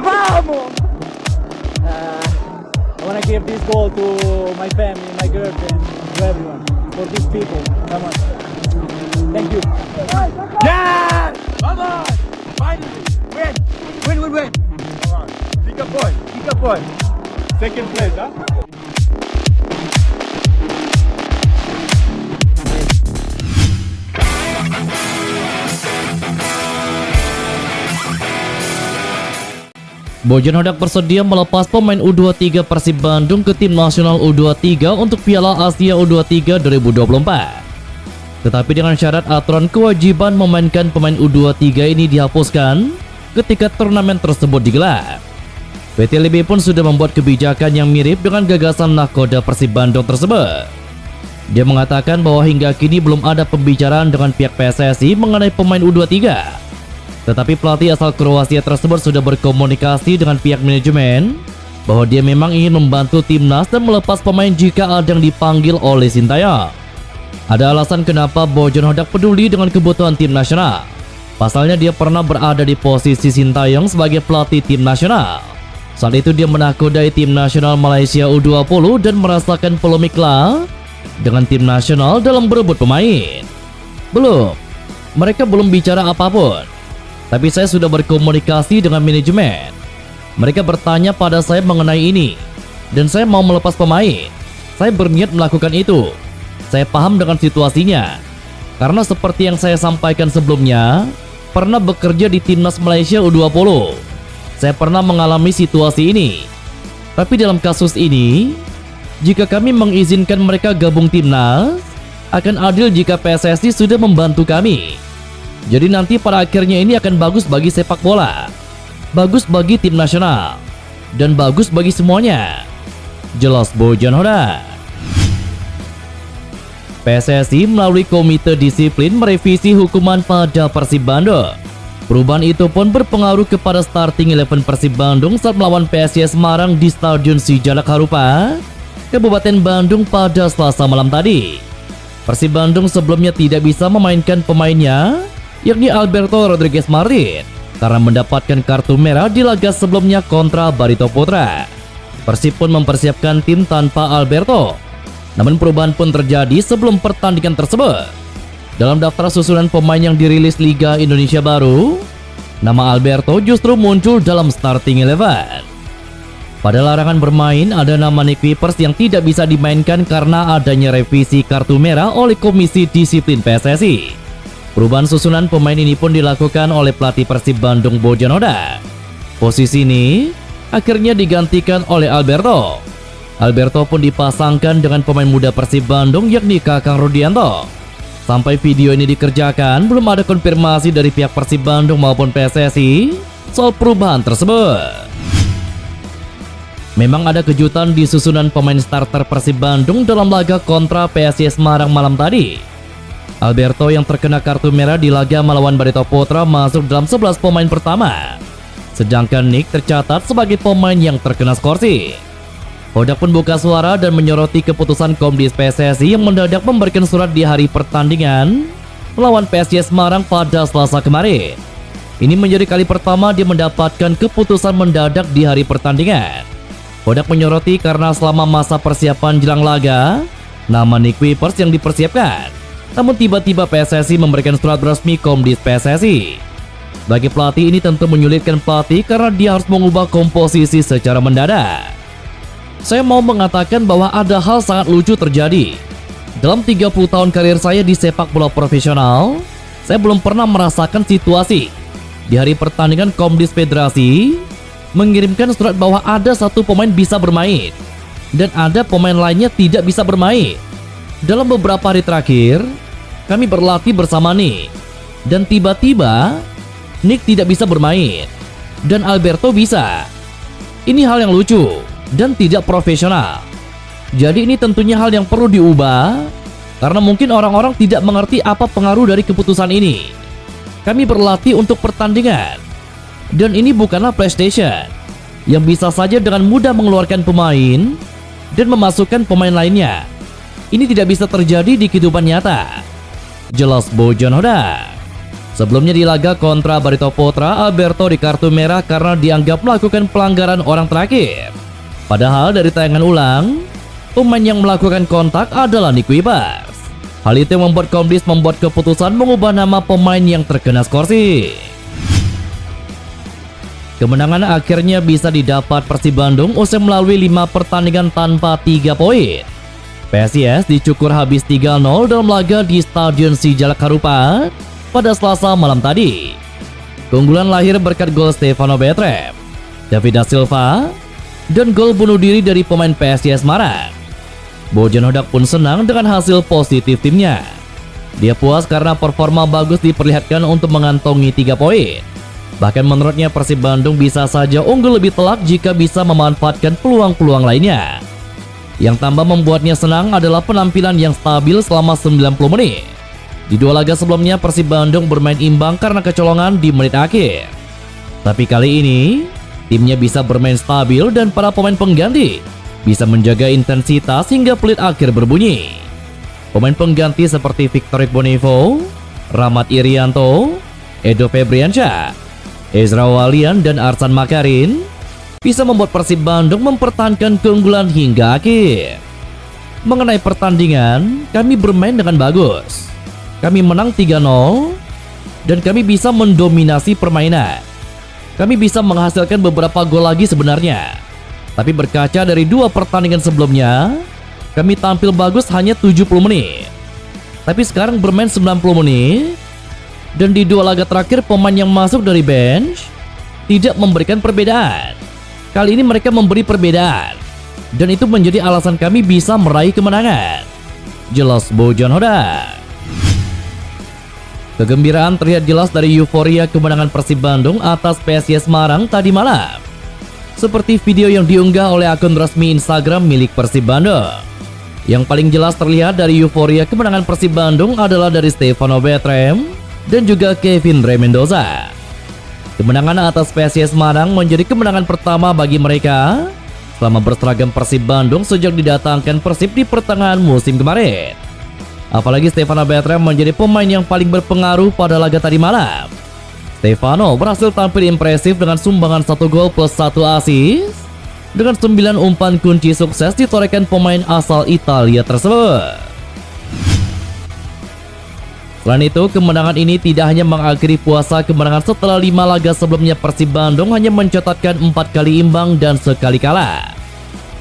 vamos! I want to give this goal to my family, my girlfriend, to everyone, for these people. Come on. Thank you. Yeah! Vamos! Finally! Win! Win, win, win! Come on. Pick up point. Pick up point. Second place, huh? Bojonhodak bersedia melepas pemain U23 Persib Bandung ke tim nasional U23 untuk Piala Asia U23 2024. Tetapi dengan syarat aturan kewajiban memainkan pemain U23 ini dihapuskan ketika turnamen tersebut digelar. PT LIB pun sudah membuat kebijakan yang mirip dengan gagasan nahkoda Persib Bandung tersebut. Dia mengatakan bahwa hingga kini belum ada pembicaraan dengan pihak PSSI mengenai pemain U23. Tetapi pelatih asal Kroasia tersebut sudah berkomunikasi dengan pihak manajemen bahwa dia memang ingin membantu timnas dan melepas pemain jika ada yang dipanggil oleh Sintayong. Ada alasan kenapa Bojonhodak peduli dengan kebutuhan tim nasional. Pasalnya dia pernah berada di posisi Sintayong sebagai pelatih tim nasional. Saat itu dia menakodai tim nasional Malaysia U20 dan merasakan polemik lah dengan tim nasional dalam berebut pemain. Mereka belum bicara apapun. Tapi saya sudah berkomunikasi dengan manajemen. Mereka bertanya pada saya mengenai ini, dan saya mau melepas pemain. Saya berniat melakukan itu. Saya paham dengan situasinya, karena seperti yang saya sampaikan sebelumnya, pernah bekerja di timnas Malaysia U20. Saya pernah mengalami situasi ini. Tapi dalam kasus ini, jika kami mengizinkan mereka gabung timnas, akan adil jika PSSI sudah membantu kami. Jadi nanti pada akhirnya ini akan bagus bagi sepak bola, bagus bagi tim nasional, dan bagus bagi semuanya. Jelas Bojonhodak. PSSI melalui Komite Disiplin merevisi hukuman pada Persib Bandung. Perubahan itu pun berpengaruh kepada starting 11 Persib Bandung saat melawan PSIS Semarang di Stadion Sijalak Harupa, Kabupaten Bandung pada Selasa malam tadi. Persib Bandung sebelumnya tidak bisa memainkan pemainnya, yakni Alberto Rodriguez Martin, karena mendapatkan kartu merah di laga sebelumnya kontra Barito Putra. Persib pun mempersiapkan tim tanpa Alberto. Namun perubahan pun terjadi sebelum pertandingan tersebut. Dalam daftar susunan pemain yang dirilis Liga Indonesia baru, nama Alberto justru muncul dalam starting 11. Pada larangan bermain ada nama Nick Wipers yang tidak bisa dimainkan karena adanya revisi kartu merah oleh Komisi Disiplin PSSI. Perubahan susunan pemain ini pun dilakukan oleh pelatih Persib Bandung Bojonhodak. Posisi ini akhirnya digantikan oleh Alberto. Alberto pun dipasangkan dengan pemain muda Persib Bandung yakni Kakang Rudianto. Sampai video ini dikerjakan, belum ada konfirmasi dari pihak Persib Bandung maupun PSSI soal perubahan tersebut. Memang ada kejutan di susunan pemain starter Persib Bandung dalam laga kontra PSIS Semarang malam tadi. Alberto yang terkena kartu merah di laga melawan Barito Putra masuk dalam 11 pemain pertama. Sedangkan Nick tercatat sebagai pemain yang terkena skorsing. Hodak pun buka suara dan menyoroti keputusan Komdis PSSI yang mendadak memberikan surat di hari pertandingan melawan PSIS Semarang pada Selasa kemarin. Ini menjadi kali pertama dia mendapatkan keputusan mendadak di hari pertandingan. Hodak menyoroti karena selama masa persiapan jelang laga, nama Nick Wipers yang dipersiapkan. Namun tiba-tiba PSSI memberikan surat resmi Komdis PSSI. Bagi pelatih ini tentu menyulitkan pelatih karena dia harus mengubah komposisi secara mendadak. Saya mau mengatakan bahwa ada hal sangat lucu terjadi. Dalam 30 tahun karir saya di sepak bola profesional, saya belum pernah merasakan situasi di hari pertandingan Komdis Federasi mengirimkan surat bahwa ada satu pemain bisa bermain dan ada pemain lainnya tidak bisa bermain. Dalam beberapa hari terakhir, kami berlatih bersama Nick, dan tiba-tiba Nick tidak bisa bermain dan Alberto bisa. Ini hal yang lucu dan tidak profesional. Jadi ini tentunya hal yang perlu diubah karena mungkin orang-orang tidak mengerti apa pengaruh dari keputusan ini. Kami berlatih untuk pertandingan dan ini bukanlah PlayStation yang bisa saja dengan mudah mengeluarkan pemain dan memasukkan pemain lainnya. Ini tidak bisa terjadi di kehidupan nyata. Jelas Bojonhodak. Sebelumnya di laga kontra Barito Putra, Alberto di kartu merah karena dianggap melakukan pelanggaran orang terakhir. Padahal dari tayangan ulang, pemain yang melakukan kontak adalah Nick Webers. Hal itu membuat Komdis membuat keputusan mengubah nama pemain yang terkena skorsing. Kemenangan akhirnya bisa didapat Persib Bandung usai melalui 5 pertandingan tanpa 3 poin. PSIS dicukur habis 3-0 dalam laga di Stadion Sijalak Harupat pada Selasa malam tadi. Keunggulan lahir berkat gol Stefano Betrem, David da Silva, dan gol bunuh diri dari pemain PSIS Semarang. Bojan Hodak pun senang dengan hasil positif timnya. Dia puas karena performa bagus diperlihatkan untuk mengantongi 3 poin. Bahkan menurutnya Persib Bandung bisa saja unggul lebih telak jika bisa memanfaatkan peluang-peluang lainnya. Yang tambah membuatnya senang adalah penampilan yang stabil selama 90 menit. Di 2 laga sebelumnya Persib Bandung bermain imbang karena kecolongan di menit akhir. Tapi kali ini timnya bisa bermain stabil dan para pemain pengganti bisa menjaga intensitas hingga peluit akhir berbunyi. Pemain pengganti seperti Victor Bonivo, Rahmat Irianto, Edo Febriansyah, Ezra Walian, dan Arsan Makarin bisa membuat Persib Bandung mempertahankan keunggulan hingga akhir. Mengenai pertandingan, kami bermain dengan bagus. Kami menang 3-0 dan kami bisa mendominasi permainan. Kami bisa menghasilkan beberapa gol lagi sebenarnya. Tapi berkaca dari 2 pertandingan sebelumnya, kami tampil bagus hanya 70 menit. Tapi sekarang bermain 90 menit. Dan di 2 laga terakhir pemain yang masuk dari bench tidak memberikan perbedaan. Kali ini mereka memberi perbedaan. Dan itu menjadi alasan kami bisa meraih kemenangan. Jelas Bojan Hodak. Kegembiraan terlihat jelas dari euforia kemenangan Persib Bandung atas PSIS Semarang tadi malam. Seperti video yang diunggah oleh akun resmi Instagram milik Persib Bandung. Yang paling jelas terlihat dari euforia kemenangan Persib Bandung adalah dari Stefano Betrem dan juga Kevin Rey Mendoza. Kemenangan atas PSIS Semarang menjadi kemenangan pertama bagi mereka selama berseragam Persib Bandung sejak didatangkan Persib di pertengahan musim kemarin. Apalagi Stefano Betrem menjadi pemain yang paling berpengaruh pada laga tadi malam. Stefano berhasil tampil impresif dengan sumbangan 1 gol plus 1 assist dengan 9 umpan kunci sukses ditorehkan pemain asal Italia tersebut. Selain itu, kemenangan ini tidak hanya mengakhiri puasa kemenangan setelah 5 laga sebelumnya Persib Bandung hanya mencatatkan 4 kali imbang dan sekali kalah.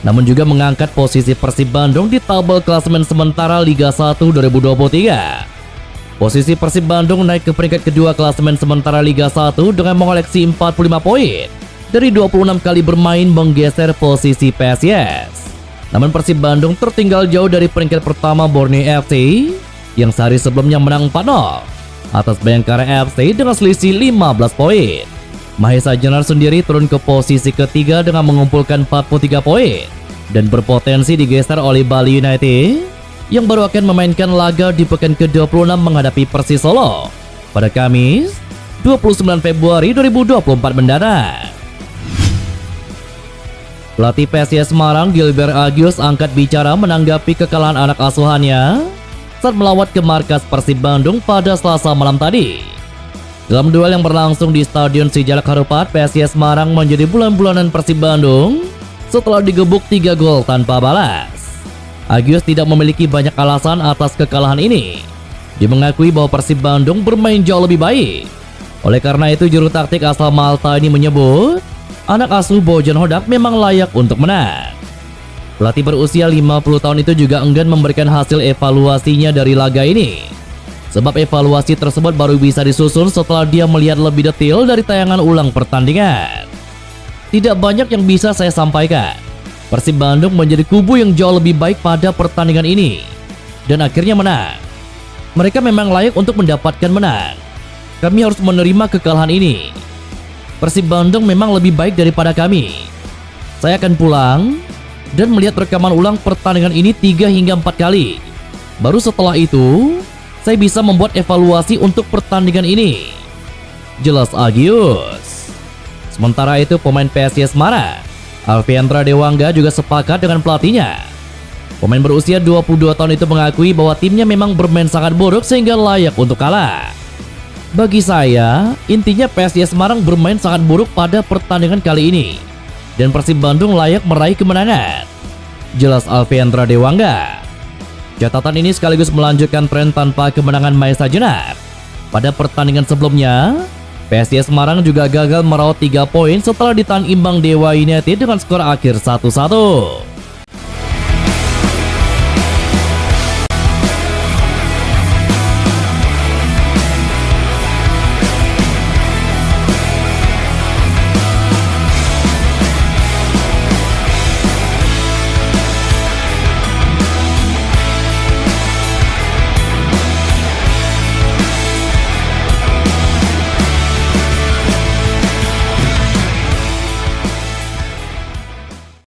Namun juga mengangkat posisi Persib Bandung di tabel klasemen sementara Liga 1 2023. Posisi Persib Bandung naik ke peringkat kedua klasemen sementara Liga 1 dengan mengoleksi 45 poin dari 26 kali bermain, menggeser posisi PSIS. Namun Persib Bandung tertinggal jauh dari peringkat pertama Borneo FC yang sehari sebelumnya menang 4-0 atas Bayangkara FC dengan selisih 15 poin. Mahesa Jenar sendiri turun ke posisi ketiga dengan mengumpulkan 43 poin dan berpotensi digeser oleh Bali United yang baru akan memainkan laga di pekan ke-26 menghadapi Persis Solo pada Kamis 29 Februari 2024 mendatang. Pelatih PSIS Semarang Gilbert Agius angkat bicara menanggapi kekalahan anak asuhannya saat melawat ke markas Persib Bandung pada Selasa malam tadi. Dalam duel yang berlangsung di Stadion Sijalak Harupat, PSIS Semarang menjadi bulan-bulanan Persib Bandung setelah digebuk 3 gol tanpa balas. Agius tidak memiliki banyak alasan atas kekalahan ini. Dia mengakui bahwa Persib Bandung bermain jauh lebih baik. Oleh karena itu, juru taktik asal Malta ini menyebut anak asuh Bojan Hodak memang layak untuk menang. Pelatih berusia 50 tahun itu juga enggan memberikan hasil evaluasinya dari laga ini. Sebab evaluasi tersebut baru bisa disusun setelah dia melihat lebih detail dari tayangan ulang pertandingan. Tidak banyak yang bisa saya sampaikan. Persib Bandung menjadi kubu yang jauh lebih baik pada pertandingan ini dan akhirnya menang. Mereka memang layak untuk mendapatkan menang. Kami harus menerima kekalahan ini. Persib Bandung memang lebih baik daripada kami. Saya akan pulang dan melihat rekaman ulang pertandingan ini 3 hingga 4 kali. Baru setelah itu, saya bisa membuat evaluasi untuk pertandingan ini. Jelas Agius. Sementara itu, pemain PSIS Semarang Alfiandra Dewangga juga sepakat dengan pelatihnya. Pemain berusia 22 tahun itu mengakui bahwa timnya memang bermain sangat buruk sehingga layak untuk kalah. Bagi saya, intinya PSIS Semarang bermain sangat buruk pada pertandingan kali ini, dan Persib Bandung layak meraih kemenangan. Jelas Alfiandra Dewangga. Catatan ini sekaligus melanjutkan tren tanpa kemenangan Maesa Jenar. Pada pertandingan sebelumnya, PSIS Semarang juga gagal meraup 3 poin setelah ditahan imbang Dewa United dengan skor akhir 1-1.